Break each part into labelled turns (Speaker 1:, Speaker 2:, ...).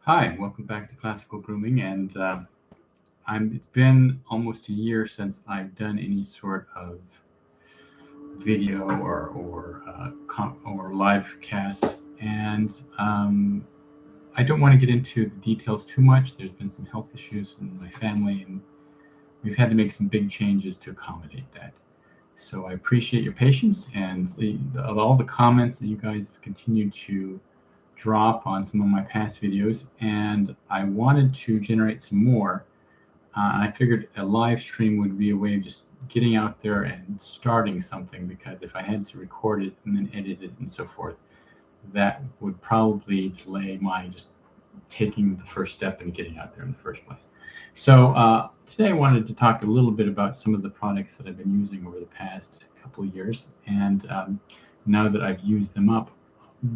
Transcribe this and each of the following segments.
Speaker 1: Hi, welcome back to Classical Grooming, and it's been almost a year since I've done any sort of video or live cast, and I don't want to get into the details too much. There's been some health issues in my family, and we've had to make some big changes to accommodate that. So I appreciate your patience and of all the comments that you guys have continued to drop on some of my past videos, and I wanted to generate some more. I figured a live stream would be a way of just getting out there and starting something, because if I had to record it and then edit it and so forth, that would probably delay my just taking the first step and getting out there in the first place. So today I wanted to talk a little bit about some of the products that I've been using over the past couple of years, and now that I've used them up,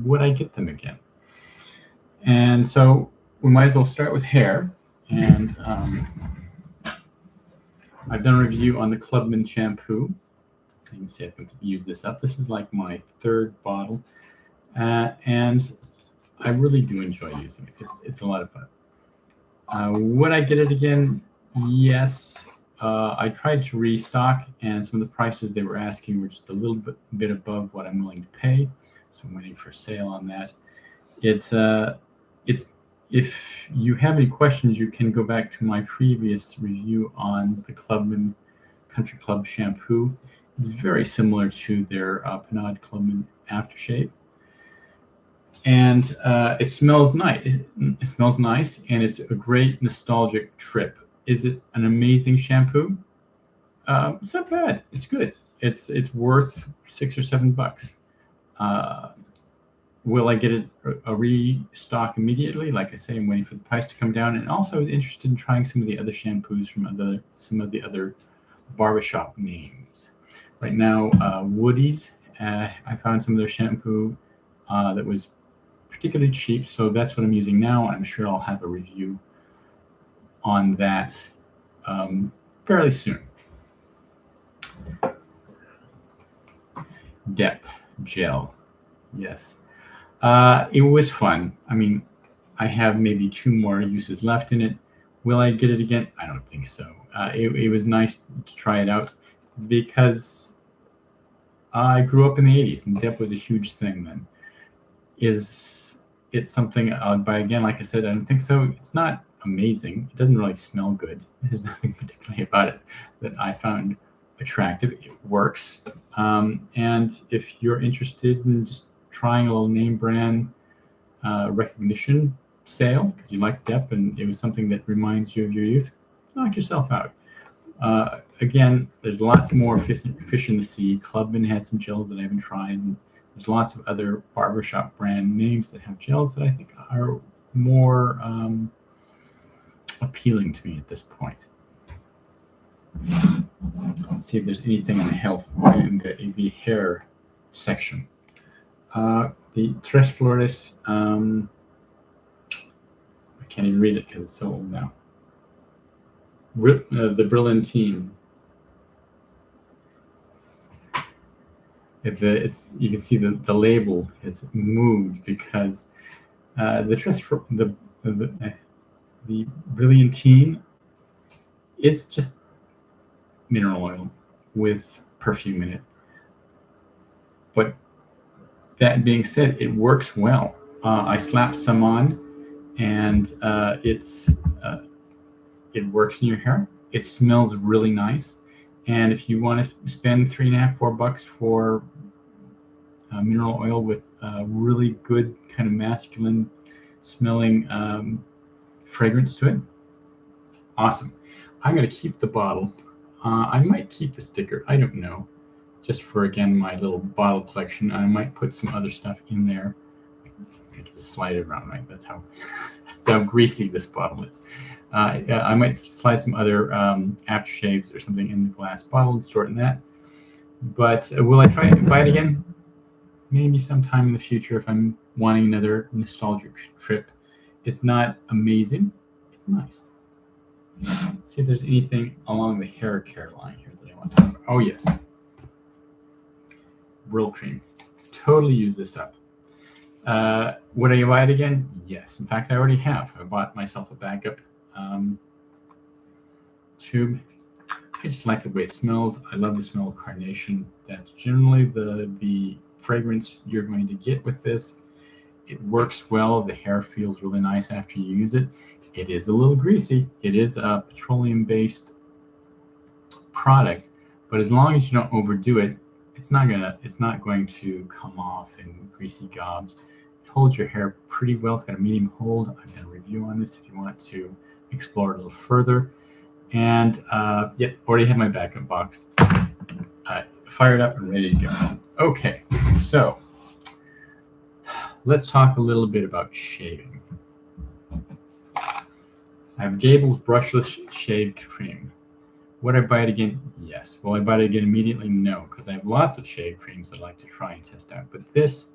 Speaker 1: would I get them again? And so we might as well start with hair. And I've done a review on the Clubman shampoo. You can see I can use this up. This is like my third bottle. And I really do enjoy using it. It's a lot of fun. Would I get it again? Yes. I tried to restock, and some of the prices they were asking were just a little bit above what I'm willing to pay. So I'm waiting for a sale on that. It's if you have any questions, you can go back to my previous review on the Clubman Country Club shampoo. It's very similar to their Pinaud Clubman aftershave, and it smells nice. It smells nice, and it's a great nostalgic trip. Is it an amazing shampoo? It's not bad. It's good. It's worth $6 or $7. Will I get a restock immediately? Like I say, I'm waiting for the price to come down. And also I was interested in trying some of the other shampoos from some of the other barbershop names. Right now, Woody's, I found some of their shampoo that was particularly cheap. So that's what I'm using now. I'm sure I'll have a review on that fairly soon. Dep Gel. Yes. It was fun. I mean, I have maybe 2 more uses left in it. Will I get it again? I don't think so. It was nice to try it out because I grew up in the 80s and Dep was a huge thing then. Is it something I'll buy again? Like I said, I don't think so. It's not amazing. It doesn't really smell good. There's nothing particularly about it that I found attractive. It works. And if you're interested in just trying a little name brand recognition sale because you like Dep and it was something that reminds you of your youth, knock yourself out. Again, there's lots more fish in the sea. Clubman has some gels that I haven't tried. And there's lots of other barbershop brand names that have gels that I think are more appealing to me at this point. Let's see if there's anything in the health in the hair section. The Tres Flores, I can't even read it because it's so old now. The Brilliantine. You can see the label has moved because the Brilliantine is just mineral oil with perfume in it. But that being said, it works well. I slapped some on, and it works in your hair. It smells really nice. And if you want to spend $3.50, $4 for mineral oil with really good kind of masculine smelling fragrance to it, awesome. I'm going to keep the bottle. I might keep the sticker. I don't know. Just for, again, my little bottle collection. I might put some other stuff in there. I can just slide it around, right? That's how greasy this bottle is. I might slide some other aftershaves or something in the glass bottle and store it in that. But will I try and buy it again? Maybe sometime in the future if I'm wanting another nostalgic trip. It's not amazing. It's nice. Let's see if there's anything along the hair care line here that I want to talk about. Oh, yes. Brylcreem. Totally use this up. Would I buy it again? Yes. In fact, I already have. I bought myself a backup tube. I just like the way it smells. I love the smell of carnation. That's generally the fragrance you're going to get with this. It works well. The hair feels really nice after you use it. It is a little greasy. It is a petroleum-based product, but as long as you don't overdo it, it's not going to come off in greasy gobs. It holds your hair pretty well. It's got a medium hold. I've got a review on this if you want to explore it a little further. And yep, already have my backup box fired up and ready to go. Okay, so let's talk a little bit about shaving. I have Gable's Brushless Shave Cream. Would I buy it again? Yes. Will I buy it again immediately? No, because I have lots of shave creams that I like to try and test out. But this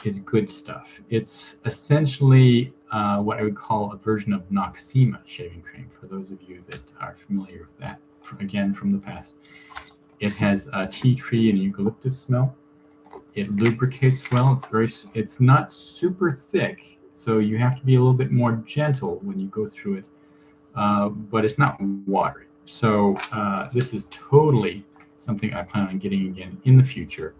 Speaker 1: is good stuff. It's essentially what I would call a version of Noxzema shaving cream, for those of you that are familiar with that, again, from the past. It has a tea tree and eucalyptus smell. It lubricates well. It's not super thick, so you have to be a little bit more gentle when you go through it, but it's not watery. So this is totally something I plan on getting again in the future.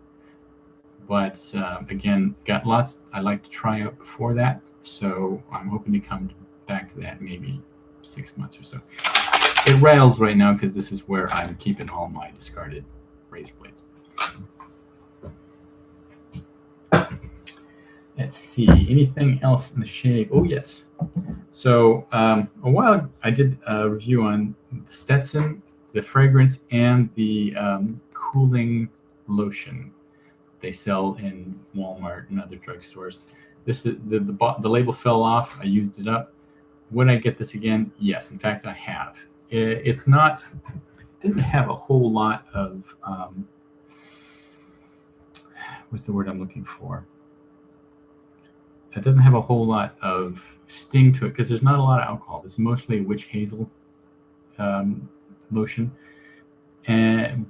Speaker 1: But again, got lots I'd like to try out before that. So I'm hoping to come back to that maybe 6 months or so. It rattles right now because this is where I'm keeping all my discarded razor blades. Let's see, anything else in the shave? Oh, yes. So a while I did a review on the Stetson, the fragrance, and the cooling lotion they sell in Walmart and other drugstores. This is the label fell off. I used it up. Would I get this again? Yes. In fact, I have. It doesn't have a whole lot of what's the word I'm looking for? It doesn't have a whole lot of sting to it because there's not a lot of alcohol. It's mostly witch hazel lotion,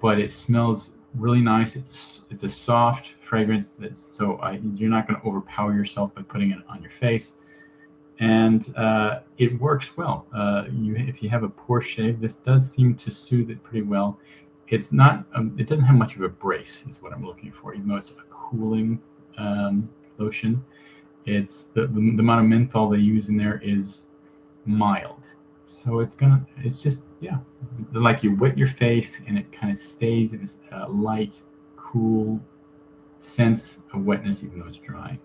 Speaker 1: but it smells really nice. It's a soft fragrance you're not going to overpower yourself by putting it on your face, and it works well. If you have a poor shave, this does seem to soothe it pretty well. It's not. It doesn't have much of a brace, is what I'm looking for. Even though it's a cooling lotion, it's the amount of menthol they use in there is mild. So it's just, yeah, like you wet your face and it kind of stays in this light, cool sense of wetness, even though it's dry.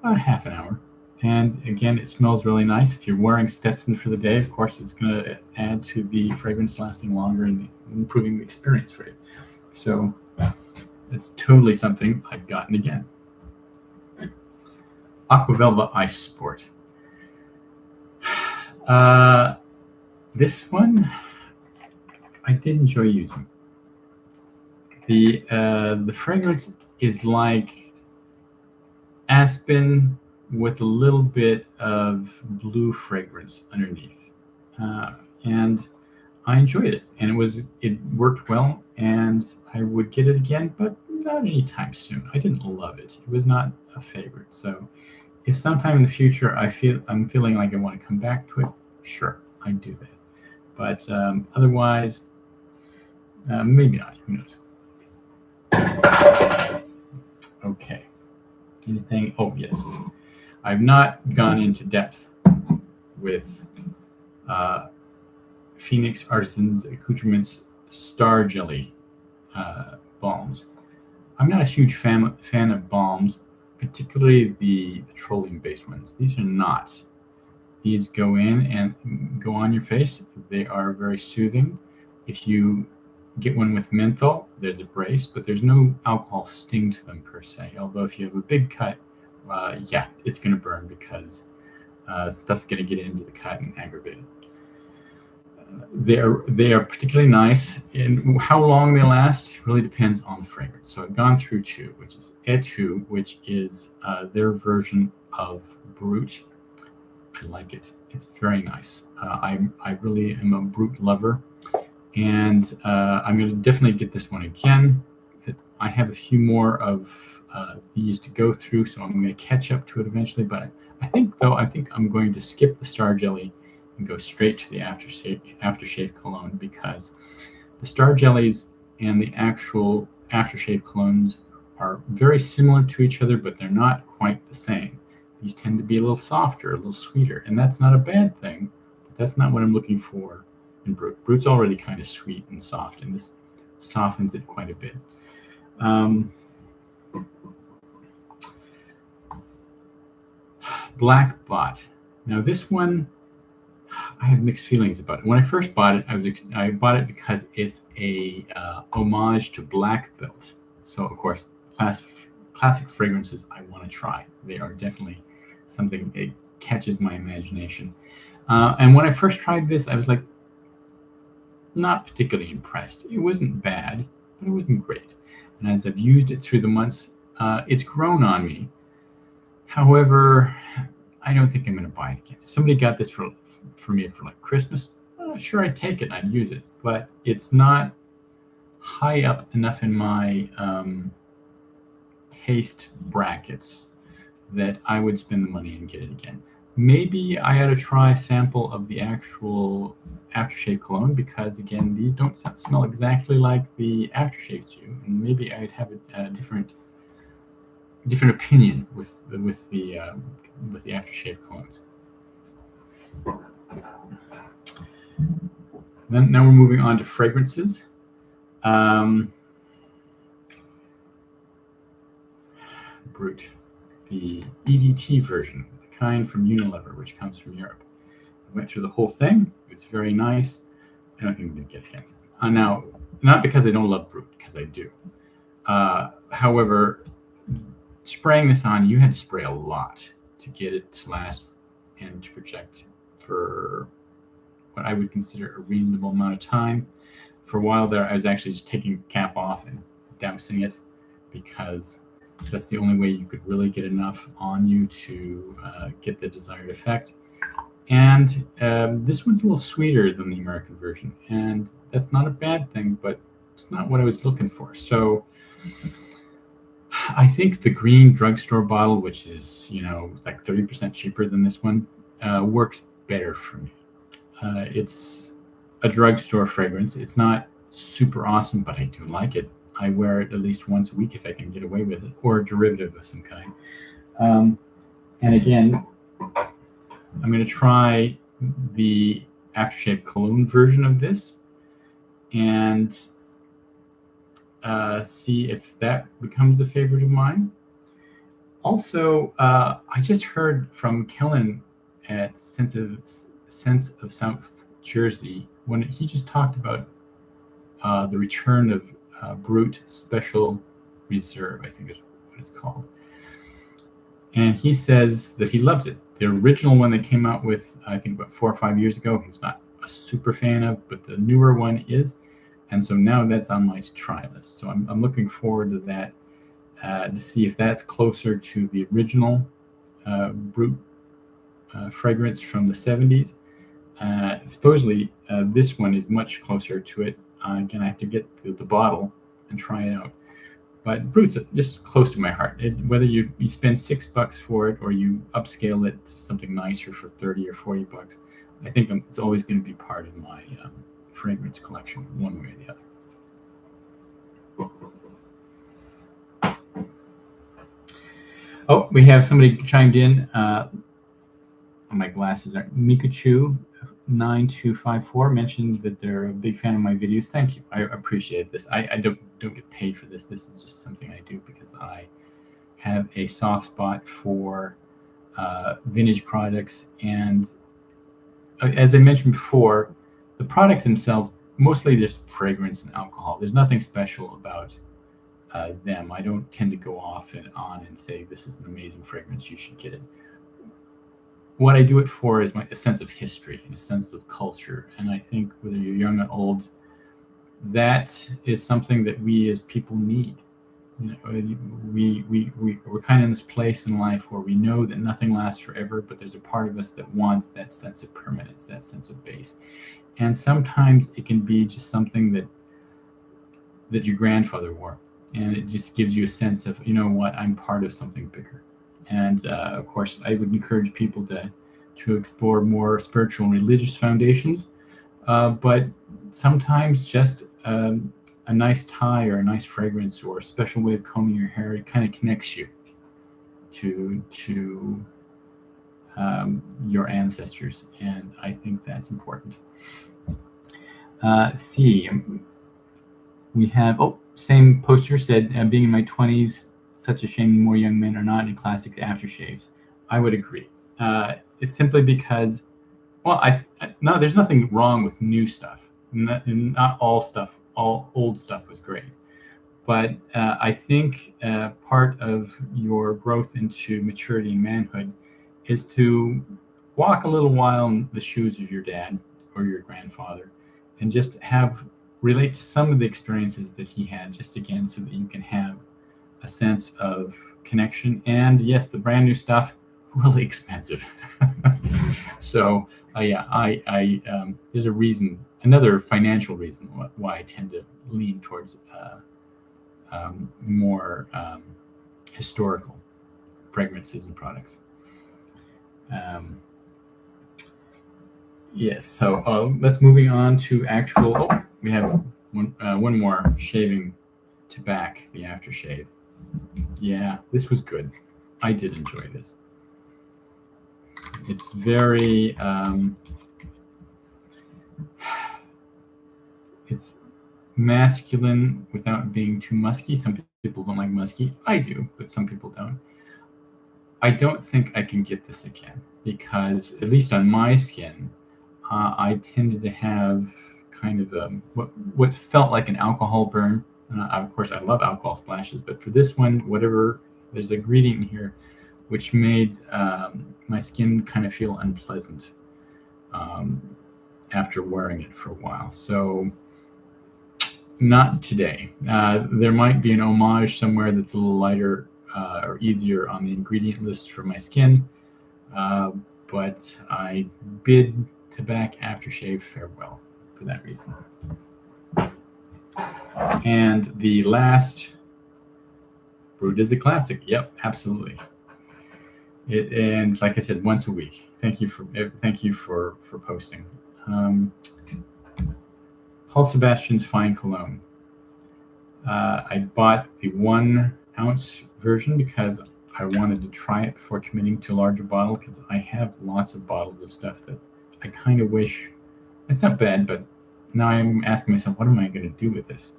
Speaker 1: About half an hour. And again, it smells really nice. If you're wearing Stetson for the day, of course, it's going to add to the fragrance lasting longer and improving the experience for you. So it's totally something I've gotten again. Aquavelva Ice Sport. This one I did enjoy using. The fragrance is like aspen with a little bit of blue fragrance underneath, and I enjoyed it. And it worked well, and I would get it again, but not anytime soon. I didn't love it. It was not a favorite. So if sometime in the future I'm feeling like I want to come back to it, sure, I'd do that. But otherwise, maybe not. Who knows? Okay. Anything? Oh, yes. I've not gone into depth with Phoenix Artisans Accoutrements Star Jelly balms. I'm not a huge fan of balms, particularly the petroleum-based ones. These are not. These go in and go on your face. They are very soothing. If you get one with menthol, there's a brace, but there's no alcohol sting to them per se. Although if you have a big cut, yeah, it's going to burn because stuff's going to get into the cut and aggravate it. They are particularly nice, and how long they last really depends on the fragrance. So I've gone through two, which is Etu, which is their version of Brut. I like it. It's very nice. I really am a Brut lover, and I'm going to definitely get this one again. I have a few more of these to go through, so I'm going to catch up to it eventually. But I think I'm going to skip the Star Jelly and go straight to the aftershave cologne, because the Star Jellies and the actual aftershave colognes are very similar to each other, but they're not quite the same. These tend to be a little softer, a little sweeter, and that's not a bad thing, but that's not what I'm looking for in Brut. Brut's already kind of sweet and soft, and this softens it quite a bit. Black Bot. Now this one, I have mixed feelings about it. When I first bought it, I bought it because it's a homage to Black Belt. So of course, classic fragrances I want to try. They are definitely something that catches my imagination. And when I first tried this, I was like, not particularly impressed. It wasn't bad, but it wasn't great. And as I've used it through the months, it's grown on me. However, I don't think I'm going to buy it again. If somebody got this for me for like Christmas, sure, I'd take it and I'd use it. But it's not high up enough in my taste brackets that I would spend the money and get it again. Maybe I ought to try a sample of the actual aftershave cologne, because again, these don't smell exactly like the aftershaves do, and maybe I'd have a different opinion with the aftershave colognes. Then now we're moving on to fragrances. Brut, the EDT version, the kind from Unilever, which comes from Europe. I went through the whole thing. It was very nice. I don't think I'm going to get it again. Now, not because I don't love Brut, because I do. However, spraying this on, you had to spray a lot to get it to last and to project for what I would consider a reasonable amount of time. For a while there, I was actually just taking the cap off and dousing it, because that's the only way you could really get enough on you to get the desired effect. And this one's a little sweeter than the American version, and that's not a bad thing, but it's not what I was looking for. So I think the green drugstore bottle, which is, like 30% cheaper than this one, works better for me. It's a drugstore fragrance. It's not super awesome, but I do like it. I wear it at least once a week if I can get away with it, or a derivative of some kind. And again, I'm going to try the aftershave cologne version of this and see if that becomes a favorite of mine. Also, I just heard from Kellen at Sense of South Jersey when he just talked about the return of Brut Special Reserve, I think is what it's called. And he says that he loves it. The original one they came out with, I think about 4 or 5 years ago, he was not a super fan of, but the newer one is. And so now that's on my to-try list. So I'm looking forward to that, to see if that's closer to the original Brut fragrance from the 70s. Supposedly, this one is much closer to it. Again, I have to get the bottle and try it out. But Brut's just close to my heart. Whether you spend $6 for it or you upscale it to something nicer for 30 or 40 bucks, I think it's always going to be part of my fragrance collection, one way or the other. Oh, we have somebody chimed in. My glasses are Mikachu 9254 mentioned that they're a big fan of my videos. Thank you. I appreciate this. I don't get paid for this. This is just something I do because I have a soft spot for vintage products. And as I mentioned before, the products themselves, mostly just fragrance and alcohol. There's nothing special about them. I don't tend to go off and on and say, this is an amazing fragrance, you should get it. What I do it for is a sense of history and a sense of culture. And I think whether you're young or old, that is something that we as people need. We're kind of in this place in life where we know that nothing lasts forever, but there's a part of us that wants that sense of permanence, that sense of base. And sometimes it can be just something that your grandfather wore. and it just gives you a sense of, you know what, I'm part of something bigger. And of course, I would encourage people to explore more spiritual and religious foundations, but sometimes just a nice tie or a nice fragrance or a special way of combing your hair, it kind of connects you to your ancestors, and I think that's important. See, we have, oh, same poster said, being in my 20s, such a shame more young men are not in classic aftershaves. I would agree. It's simply because, well, no, there's nothing wrong with new stuff. Not all stuff, all old stuff was great. But I think part of your growth into maturity and manhood is to walk a little while in the shoes of your dad or your grandfather and just relate to some of the experiences that he had, just again, so that you can have a sense of connection. And yes, the brand new stuff, really expensive. So yeah, there's a reason, another financial reason why I tend to lean towards more historical fragrances and products. Yes, so let's moving on to actual. Oh, we have one more shaving to back the aftershave. Yeah, this was good. I did enjoy this. It's very. It's masculine without being too musky. Some people don't like musky. I do, but some people don't. I don't think I can get this again because, at least on my skin, I tended to have kind of what felt like an alcohol burn. Of course, I love alcohol splashes, but for this one, whatever, there's a ingredient in here which made my skin kind of feel unpleasant after wearing it for a while. So not today. There might be an homage somewhere that's a little lighter or easier on the ingredient list for my skin, but I bid Tabac aftershave farewell for that reason. And the last, brewed as a classic. Yep, absolutely. And like I said, once a week. Thank you for posting. Paul Sebastian's Fine Cologne. I bought the 1 ounce version because I wanted to try it before committing to a larger bottle, because I have lots of bottles of stuff that I kind of wish, it's not bad, but now I'm asking myself, what am I going to do with this?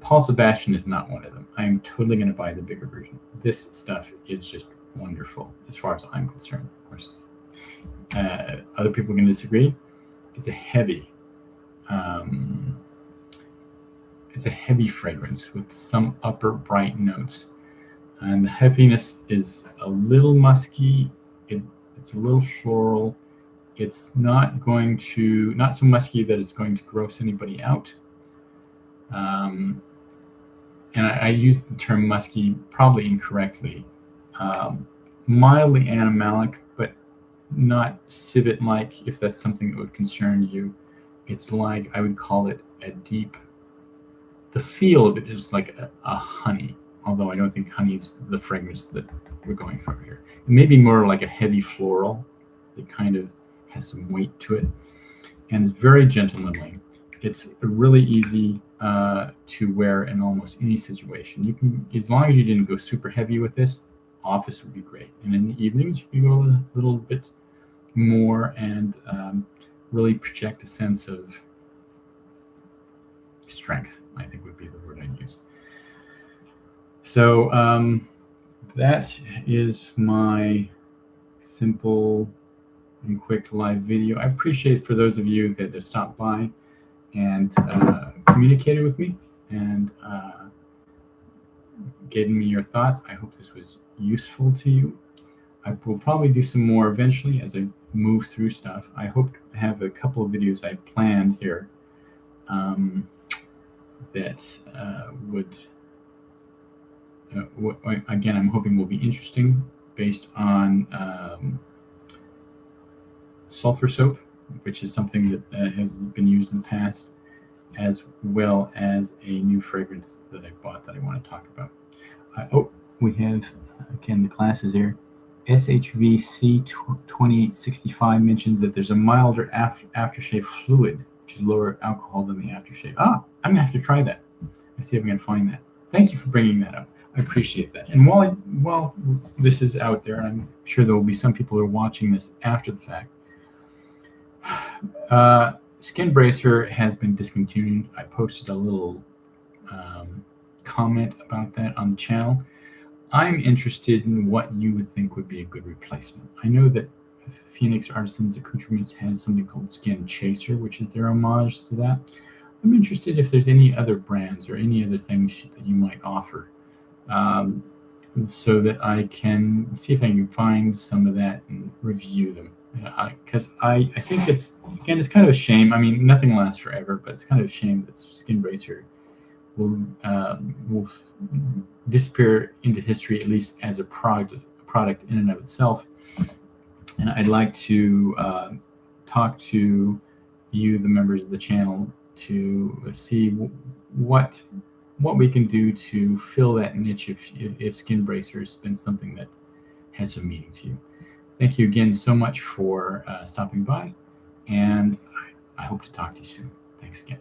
Speaker 1: Paul Sebastian is not one of them. I am totally going to buy the bigger version. This stuff is just wonderful as far as I'm concerned, of course. Other people can disagree. It's a heavy fragrance with some upper bright notes. And the heaviness is a little musky. It's a little floral. It's not so musky that it's going to gross anybody out. And I use the term musky probably incorrectly. Mildly animalic, but not civet-like, if that's something that would concern you. It's like, I would call it a deep, the feel of it is like a honey, although I don't think honey is the fragrance that we're going for here. It may be more like a heavy floral that kind of has some weight to it, and it's very gentlemanly. It's really easy to wear in almost any situation. You can, as long as you didn't go super heavy with this, office would be great. And in the evenings, you can go a little bit more and really project a sense of strength, I think would be the word I'd use. So that is my simple and quick live video. I appreciate for those of you that have stopped by and communicated with me and gave me your thoughts. I hope this was useful to you. I will probably do some more eventually as I move through stuff. I hope to have a couple of videos I planned here that would, again, I'm hoping will be interesting, based on sulfur soap, which is something that has been used in the past, as well as a new fragrance that I bought that I want to talk about. We have, again, the classes here. SHVC 2865 mentions that there's a milder aftershave fluid, which is lower alcohol than the aftershave. I'm going to have to try that. Let's see if I can find that. Thank you for bringing that up. I appreciate that. And while this is out there, and I'm sure there will be some people who are watching this after the fact, Skin Bracer has been discontinued. I posted a little comment about that on the channel. I'm interested in what you would think would be a good replacement. I know that Phoenix Artisans Accoutrements has something called Skin Chaser, which is their homage to that. I'm interested if there's any other brands or any other things that you might offer, so that I can see if I can find some of that and review them. Because I think it's kind of a shame. I mean, nothing lasts forever, but it's kind of a shame that Skin Bracer will disappear into history, at least as a product in and of itself. And I'd like to talk to you, the members of the channel, to see what we can do to fill that niche if Skin Bracer has been something that has some meaning to you. Thank you again so much for stopping by, and I hope to talk to you soon. Thanks again.